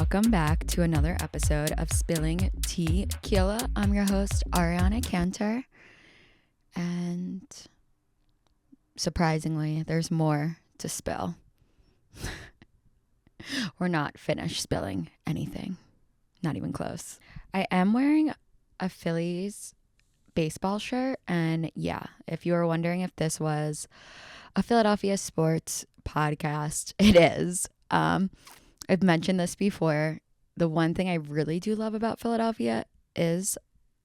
Welcome back to another episode of Spilling Tea-quila. I'm your host, Ariana Cantor. And surprisingly, there's more to spill. We're not finished spilling anything. Not even close. I am wearing a Phillies baseball shirt. And yeah, if you were wondering if this was a Philadelphia sports podcast, it is. I've mentioned this before. The one thing I really do love about Philadelphia is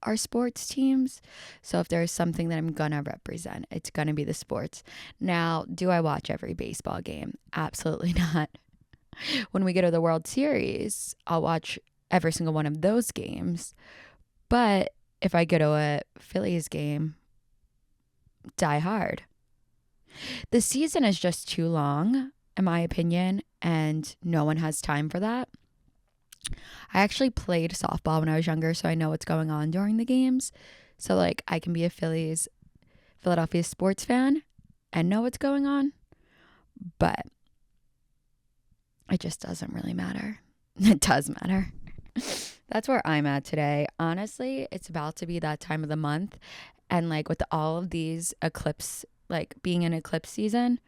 our sports teams. So if there's something that I'm going to represent, it's going to be the sports. Now, do I watch every baseball game? Absolutely not. When we go to the World Series, I'll watch every single one of those games. But if I go to a Phillies game, die hard. The season is just too long, in my opinion, and no one has time for that. I actually played softball when I was younger, so I know what's going on during the games. So, I can be a Philadelphia sports fan and know what's going on, but it just doesn't really matter. It does matter. That's where I'm at today. Honestly, it's about to be that time of the month, and with all of these eclipse, being in eclipse season,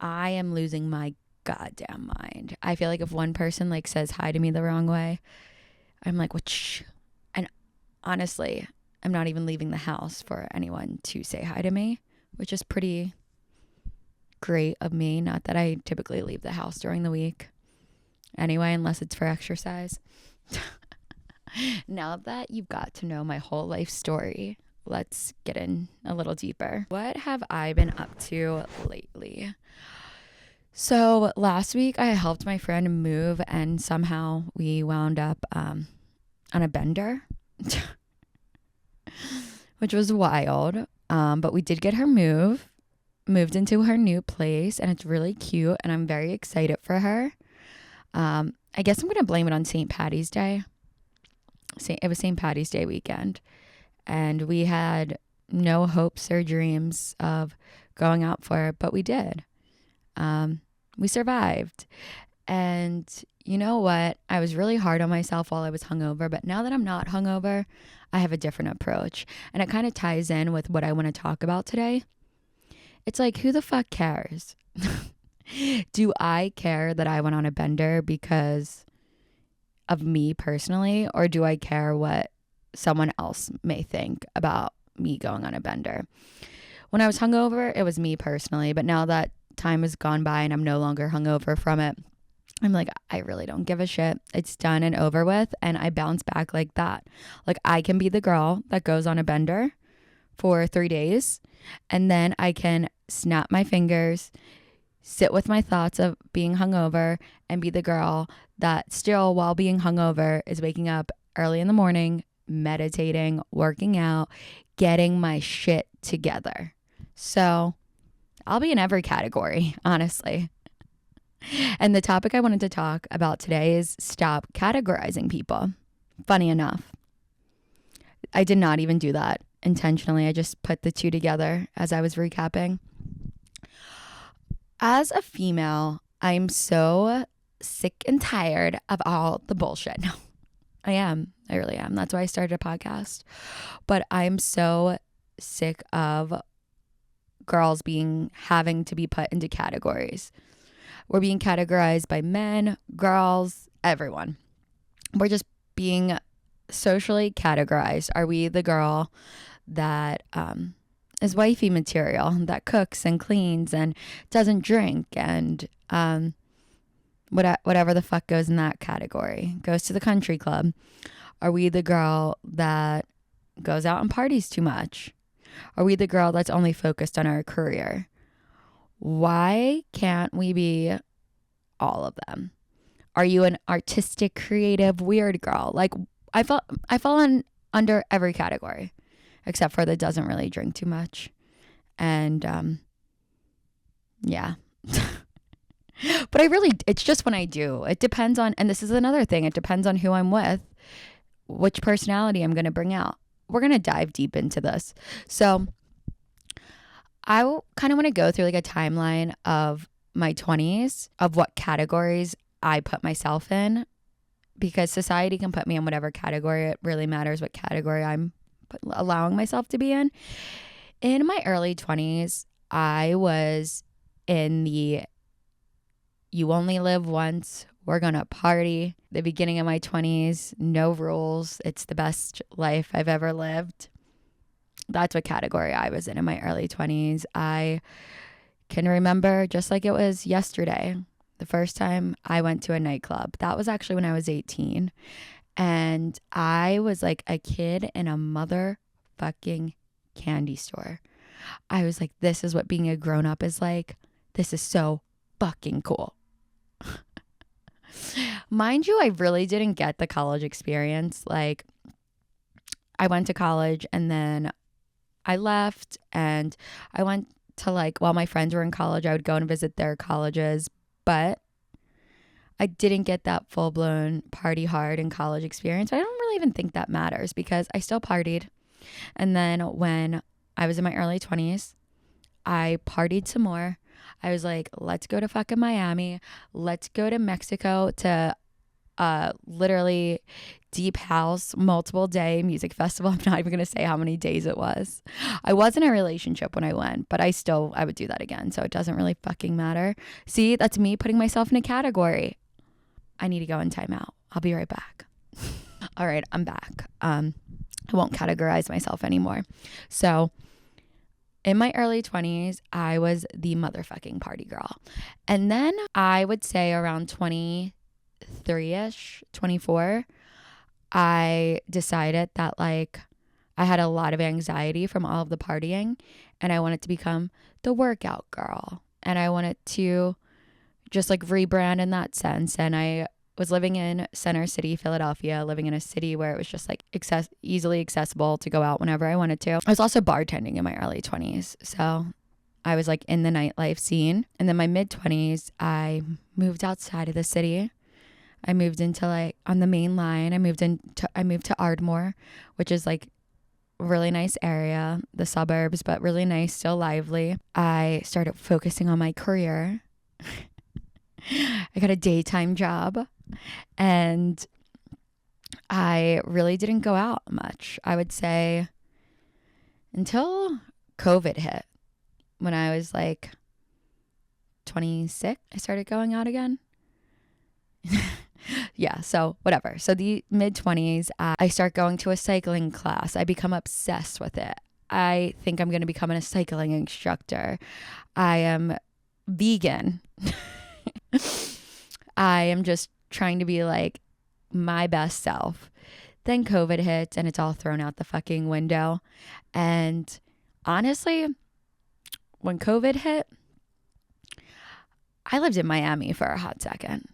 I am losing my goddamn mind. I feel like if one person says hi to me the wrong way, I'm like, what? And honestly, I'm not even leaving the house for anyone to say hi to me, which is pretty great of me. Not that I typically leave the house during the week anyway, unless it's for exercise. Now that you've got to know my whole life story, let's get in a little deeper. What have I been up to lately? So last week I helped my friend move, and somehow we wound up on a bender, which was wild. But we did get her moved into her new place, and it's really cute, and I'm very excited for her. I guess I'm going to blame it on St. Patty's Day. It was St. Patty's Day weekend, and we had no hopes or dreams of going out for it, but we did. We survived. And you know what? I was really hard on myself while I was hungover, but now that I'm not hungover, I have a different approach. And it kind of ties in with what I want to talk about today. It's who the fuck cares? Do I care that I went on a bender because of me personally, or do I care what someone else may think about me going on a bender? When I was hungover, it was me personally, but now that time has gone by and I'm no longer hungover from it, I'm like, I really don't give a shit. It's done and over with, and I bounce back like that. I can be the girl that goes on a bender for 3 days, and then I can snap my fingers, sit with my thoughts of being hungover, and be the girl that still, while being hungover, is waking up early in the morning, meditating, working out, getting my shit together. So I'll be in every category, honestly. And the topic I wanted to talk about today is stop categorizing people. Funny enough, I did not even do that intentionally. I just put the two together as I was recapping. As a female, I'm so sick and tired of all the bullshit. No, I am. I really am. That's why I started a podcast. But I'm so sick of girls having to be put into categories. We're being categorized by men, girls, everyone. We're just being socially categorized. Are we the girl that is wifey material, that cooks and cleans and doesn't drink and whatever the fuck goes in that category, goes to the country club? Are we the girl that goes out and parties too much? Are we the girl that's only focused on our career? Why can't we be all of them? Are you an artistic, creative, weird girl? I fall under every category, except for the doesn't really drink too much. And yeah. But it's just when I do. It depends on, and this is another thing, it depends on who I'm with, which personality I'm going to bring out. We're going to dive deep into this. So I kind of want to go through a timeline of my 20s, of what categories I put myself in because society can put me in whatever category. It really matters what category I'm allowing myself to be in. In my early 20s, I was in the you only live once, we're gonna party. The beginning of my 20s, no rules. It's the best life I've ever lived. That's what category I was in my early 20s. I can remember just like it was yesterday, the first time I went to a nightclub. That was actually when I was 18. And I was like a kid in a motherfucking candy store. I was like, this is what being a grown up is like. This is so fucking cool. Mind you, I really didn't get the college experience. Like, I went to college and then I left, and I went to, like, while my friends were in college, I would go and visit their colleges, but I didn't get that full-blown party hard in college experience. I don't really even think that matters because I still partied. And then when I was in my early 20s, I partied some more. I was like, let's go to fucking Miami. Let's go to Mexico to literally deep house, multiple day music festival. I'm not even going to say how many days it was. I was in a relationship when I went, but I would do that again. So it doesn't really fucking matter. See, that's me putting myself in a category. I need to go in timeout. I'll be right back. All right, I'm back. I won't categorize myself anymore. So in my early 20s, I was the motherfucking party girl. And then I would say around 23-ish, 24, I decided that, like, I had a lot of anxiety from all of the partying, and I wanted to become the workout girl. And I wanted to just, like, rebrand in that sense. And I was living in Center City, Philadelphia, living in a city where it was just, like, easily accessible to go out whenever I wanted to. I was also bartending in my early 20s. So I was, like, in the nightlife scene. And then my mid 20s, I moved outside of the city. I moved into, like, on the main line. I moved to Ardmore, which is, like, a really nice area, the suburbs, but really nice, still lively. I started focusing on my career. I got a daytime job, and I really didn't go out much. I would say until COVID hit, when I was like 26, I started going out again. Yeah, so whatever. So the mid 20s, I start going to a cycling class. I become obsessed with it. I think I'm going to become a cycling instructor. I am vegan. I am just trying to be like my best self. Then COVID hits and it's all thrown out the fucking window. And honestly, when COVID hit, I lived in Miami for a hot second.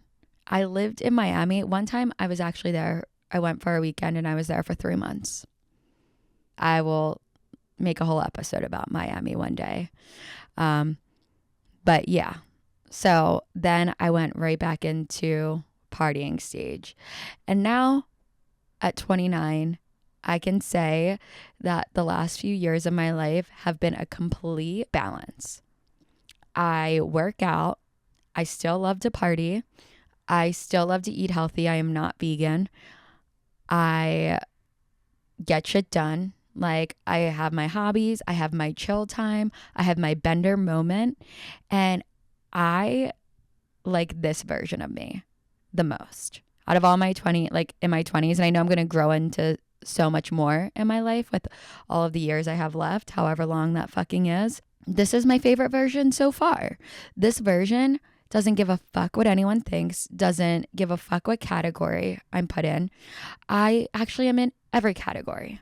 I lived in Miami. One time I was actually there. I went for a weekend and I was there for 3 months. I will make a whole episode about Miami one day. But yeah. So then I went right back into partying stage. And now at 29, I can say that the last few years of my life have been a complete balance. I work out. I still love to party. I still love to eat healthy. I am not vegan. I get shit done. Like, I have my hobbies. I have my chill time. I have my bender moment. And I like this version of me the most. Out of all my in my 20s, and I know I'm going to grow into so much more in my life with all of the years I have left, however long that fucking is. This is my favorite version so far. This version doesn't give a fuck what anyone thinks, doesn't give a fuck what category I'm put in. I actually am in every category.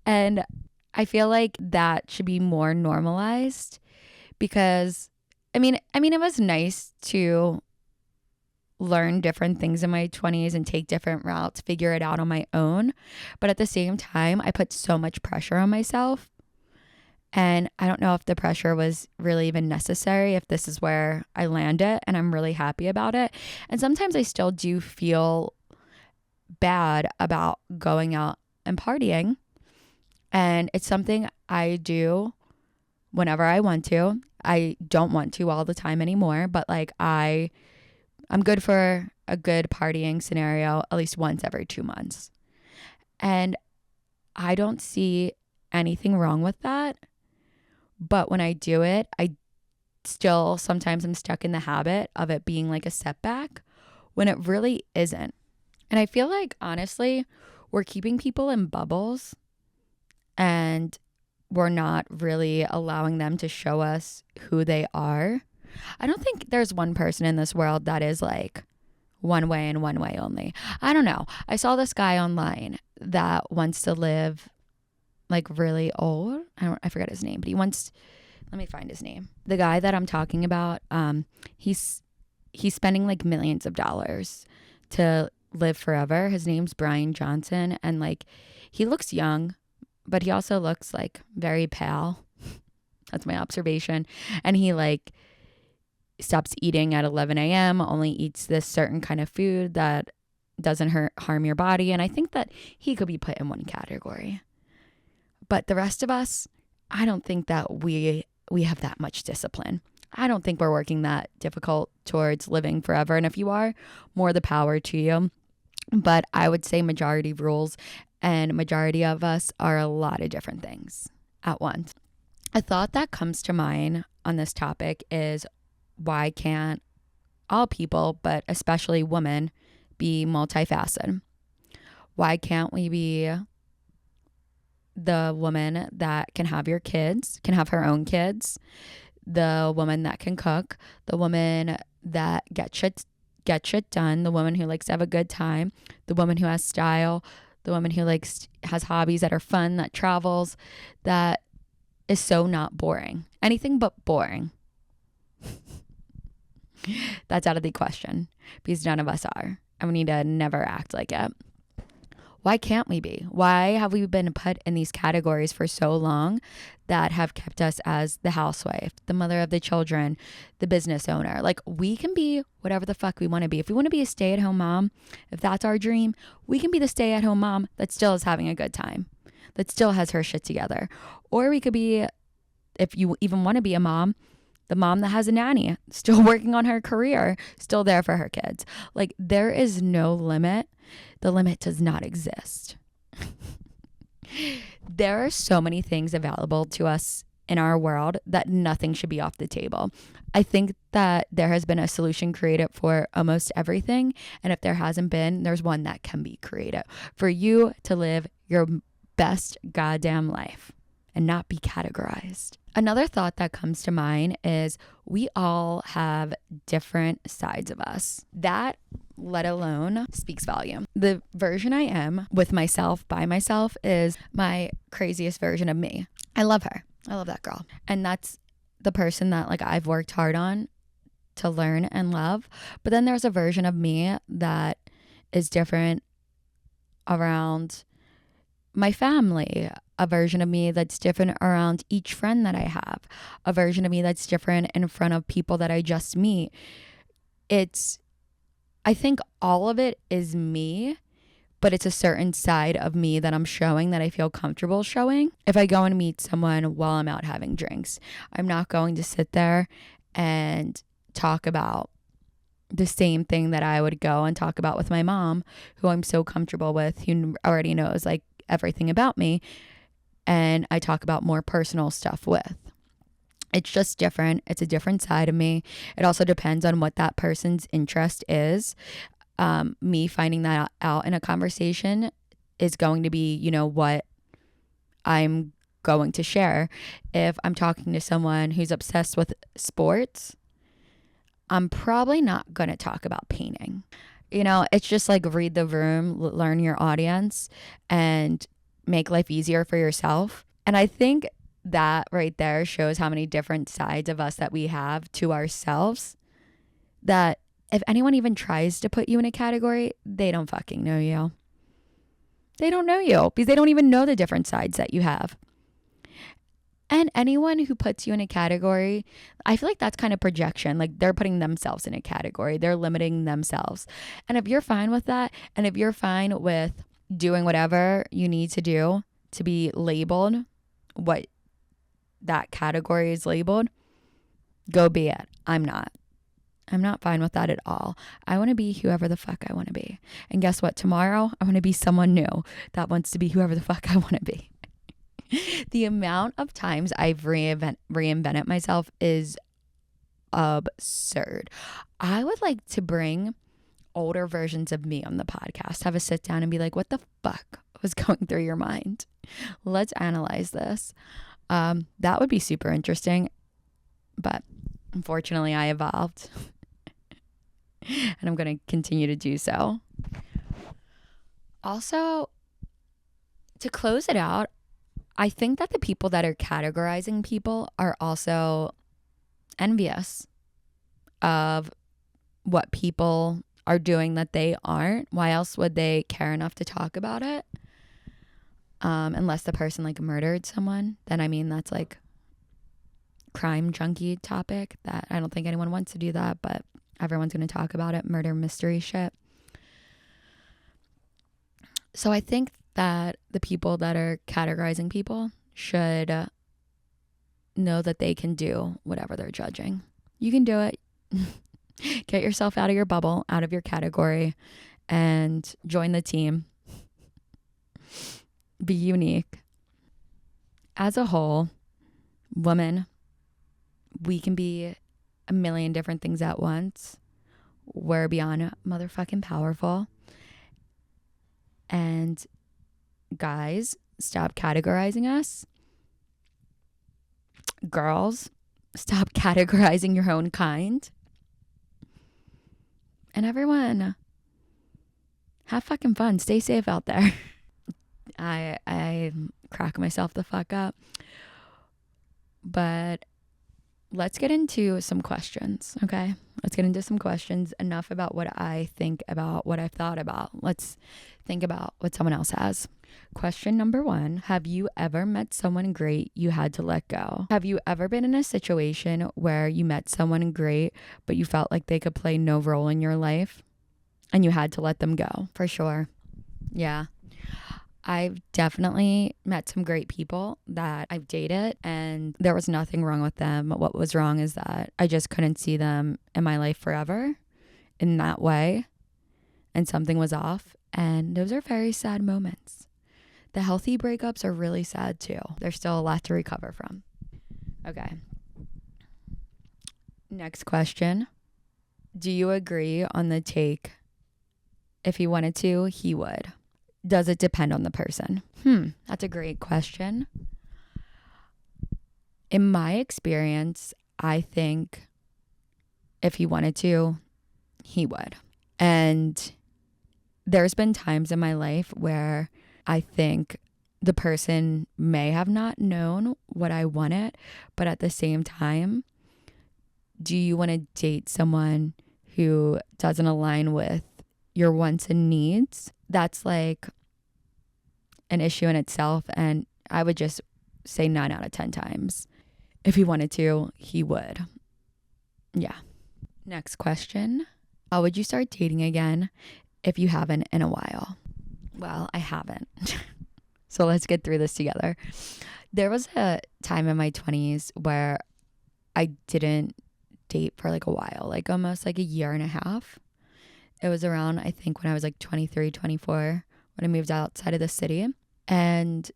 And I feel like that should be more normalized because, I mean, it was nice to learn different things in my 20s and take different routes, figure it out on my own. But at the same time, I put so much pressure on myself. And I don't know if the pressure was really even necessary, if this is where I landed, and I'm really happy about it. And sometimes I still do feel bad about going out and partying. And it's something I do whenever I want to. I don't want to all the time anymore, but like I I'm good for a good partying scenario at least once every 2 months. And I don't see anything wrong with that. But when I do it, I still sometimes I'm stuck in the habit of it being like a setback when it really isn't. And I feel like, honestly, we're keeping people in bubbles and we're not really allowing them to show us who they are. I don't think there's one person in this world that is like one way and one way only. I don't know. I saw this guy online that wants to live like really old. I forget his name, but he wants, let me find his name. The guy that I'm talking about, he's spending like millions of dollars to live forever. His name's Brian Johnson, and like he looks young, but he also looks like very pale. That's my observation. And he like stops eating at 11 a.m., only eats this certain kind of food that doesn't harm your body. And I think that he could be put in one category. But the rest of us, I don't think that we have that much discipline. I don't think we're working that difficult towards living forever. And if you are, more the power to you. But I would say majority rules, and majority of us are a lot of different things at once. A thought that comes to mind on this topic is, why can't all people, but especially women, be multifaceted? Why can't we be the woman that can have your kids, can have her own kids, the woman that can cook, the woman that gets shit done, the woman who likes to have a good time, the woman who has style, the woman who has hobbies that are fun, that travels, that is so not boring. Anything but boring. That's out of the question, because none of us are, and we need to never act like it. Why can't we be? Why have we been put in these categories for so long that have kept us as the housewife, the mother of the children, the business owner? Like, we can be whatever the fuck we want to be. If we want to be a stay-at-home mom, if that's our dream, we can be the stay-at-home mom that still is having a good time, that still has her shit together. Or we could be, if you even want to be a mom, the mom that has a nanny, still working on her career, still there for her kids. Like, there is no limit. The limit does not exist. There are so many things available to us in our world that nothing should be off the table. I think that there has been a solution created for almost everything. And if there hasn't been, there's one that can be created for you to live your best goddamn life and not be categorized. Another thought that comes to mind is, we all have different sides of us. That, let alone, speaks volume. The version I am with myself, by myself, is my craziest version of me. I love her. I love that girl. And that's the person that like I've worked hard on to learn and love. But then there's a version of me that is different around my family, a version of me that's different around each friend that I have, a version of me that's different in front of people that I just meet. I think all of it is me, but it's a certain side of me that I'm showing that I feel comfortable showing. If I go and meet someone while I'm out having drinks, I'm not going to sit there and talk about the same thing that I would go and talk about with my mom, who I'm so comfortable with, who already knows like everything about me, and I talk about more personal stuff with. It's just different. It's a different side of me. It also depends on what that person's interest is. Me finding that out in a conversation is going to be, what I'm going to share. If I'm talking to someone who's obsessed with sports, I'm probably not going to talk about painting. It's just like, read the room, learn your audience, and make life easier for yourself. And I think that right there shows how many different sides of us that we have to ourselves, that if anyone even tries to put you in a category, they don't fucking know you. They don't know you because they don't even know the different sides that you have. And anyone who puts you in a category, I feel like that's kind of projection. Like, they're putting themselves in a category. They're limiting themselves. And if you're fine with that, and if you're fine with doing whatever you need to do to be labeled what that category is labeled, go be it. I'm not. I'm not fine with that at all. I want to be whoever the fuck I want to be. And guess what? Tomorrow, I want to be someone new that wants to be whoever the fuck I want to be. The amount of times I've reinvented myself is absurd. I would like to bring older versions of me on the podcast, have a sit down and be like, what the fuck was going through your mind? Let's analyze this. That would be super interesting. But unfortunately, I evolved. And I'm going to continue to do so. Also, to close it out, I think that the people that are categorizing people are also envious of what people are doing that they aren't. Why else would they care enough to talk about it? Unless the person like murdered someone, then I mean that's like crime junkie topic that I don't think anyone wants to do that, but everyone's going to talk about it. Murder mystery shit. So I think that the people that are categorizing people should know that they can do whatever they're judging. You can do it. Get yourself out of your bubble, out of your category, and join the team. Be unique. As a whole, women, we can be a million different things at once. We're beyond motherfucking powerful. And guys, stop categorizing us. Girls, stop categorizing your own kind. And everyone, have fucking fun. Stay safe out there. I crack myself the fuck up. But let's get into some questions, okay? Let's get into some questions. Enough about what I think about, what I've thought about. Let's think about what someone else has. Question number 1, have you ever met someone great you had to let go? Have you ever been in a situation where you met someone great, but you felt like they could play no role in your life and you had to let them go? For sure. Yeah. I've definitely met some great people that I've dated and there was nothing wrong with them. What was wrong is that I just couldn't see them in my life forever in that way. And something was off. And those are very sad moments. The healthy breakups are really sad too. There's still a lot to recover from. Okay. Next question. Do you agree on the take, if he wanted to, he would? Does it depend on the person? That's a great question. In my experience, I think if he wanted to, he would. And there's been times in my life where I think the person may have not known what I wanted, but at the same time, do you want to date someone who doesn't align with your wants and needs? That's like an issue in itself. And I would just say 9 out of 10 times. If he wanted to, he would. Yeah. Next question. How would you start dating again if you haven't in a while? Well, I haven't. So let's get through this together. There was a time in my 20s where I didn't date for like a while, like almost like a year and a half. It was around, I think, when I was like 23, 24, when I moved outside of the city. And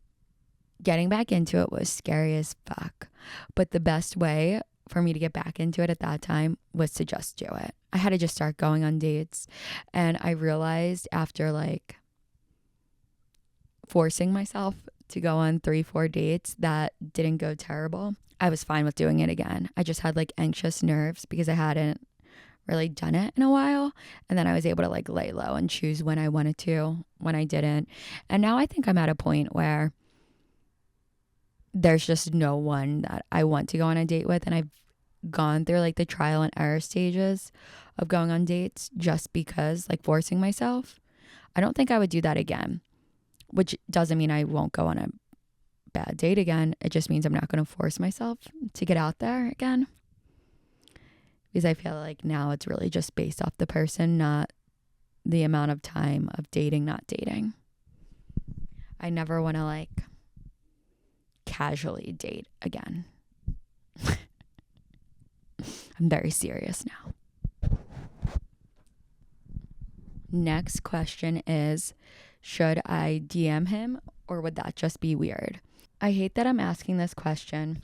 getting back into it was scary as fuck. But the best way for me to get back into it at that time was to just do it. I had to just start going on dates. And I realized after like forcing myself to go on 3-4 dates that didn't go terrible, I was fine with doing it again. I just had like anxious nerves because I hadn't really done it in a while. And then I was able to like lay low and choose when I wanted to, when I didn't. And now I think I'm at a point where there's just no one that I want to go on a date with. And I've gone through like the trial and error stages of going on dates just because, like, forcing myself. I don't think I would do that again, which doesn't mean I won't go on a bad date again. It just means I'm not going to force myself to get out there again. Because I feel like now it's really just based off the person, not the amount of time of dating, not dating. I never want to like casually date again. I'm very serious now. Next question is, should I DM him or would that just be weird? I hate that I'm asking this question.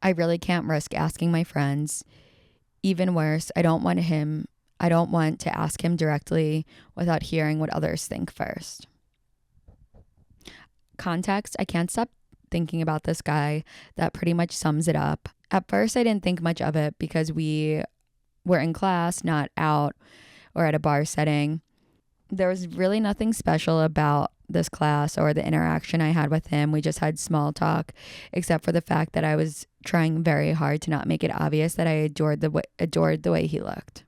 I really can't risk asking my friends. Even worse, I don't want to ask him directly without hearing what others think first. Context, I can't stop thinking about this guy. That pretty much sums it up. At first, I didn't think much of it because we were in class, not out or at a bar setting. There was really nothing special about this class or the interaction I had with him. We just had small talk, except for the fact that I was trying very hard to not make it obvious that I adored the way he looked.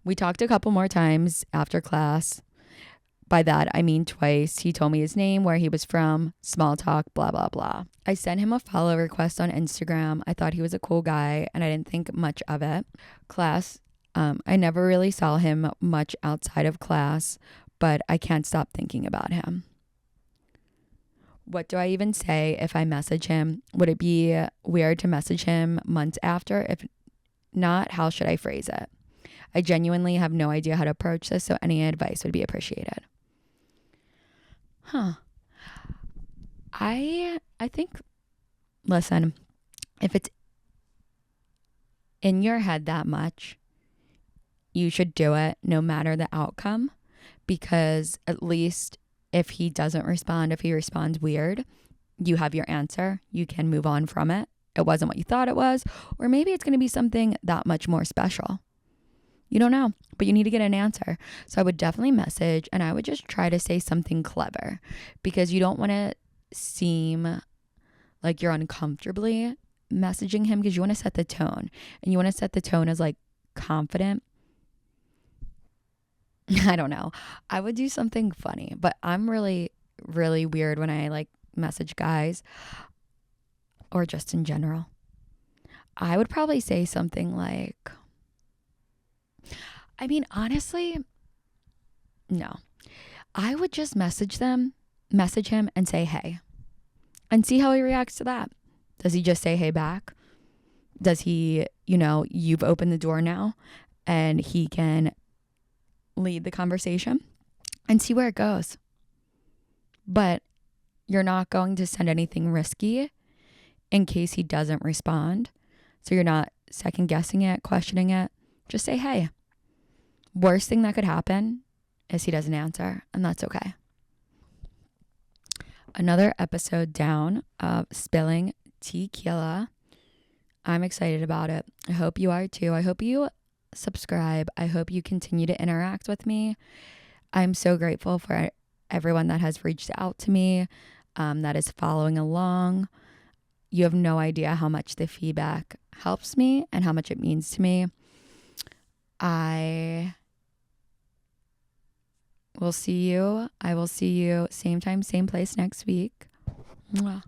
We talked a couple more times after class. By that, I mean twice. He told me his name, where he was from, small talk, blah, blah, blah. I sent him a follow request on Instagram. I thought he was a cool guy and I didn't think much of it. Class, I never really saw him much outside of class, but I can't stop thinking about him. What do I even say if I message him? Would it be weird to message him months after? If not, how should I phrase it? I genuinely have no idea how to approach this, so any advice would be appreciated. I think, listen, if it's in your head that much, you should do it no matter the outcome, because at least if he doesn't respond, if he responds weird, you have your answer. You can move on from it. It wasn't what you thought it was, or maybe it's going to be something that much more special. You don't know, but you need to get an answer. So I would definitely message, and I would just try to say something clever, because you don't want to seem like you're uncomfortably messaging him, because you want to set the tone, and you want to set the tone as like confident. I don't know. I would do something funny, but I'm really, really weird when I like message guys or just in general. I would probably say something like, honestly, no. I would just message him and say, hey, and see how he reacts to that. Does he just say, hey, back? Does he, you've opened the door now and he can lead the conversation, and see where it goes. But you're not going to send anything risky in case he doesn't respond. So you're not second guessing it, questioning it. Just say, hey. Worst thing that could happen is he doesn't answer, and that's okay. Another episode down of Spilling Tea-quila. I'm excited about it. I hope you are too. I hope you subscribe. I hope you continue to interact with me. I'm so grateful for everyone that has reached out to me, that is following along. You have no idea how much the feedback helps me and how much it means to me. I will see you same time, same place next week. Mwah.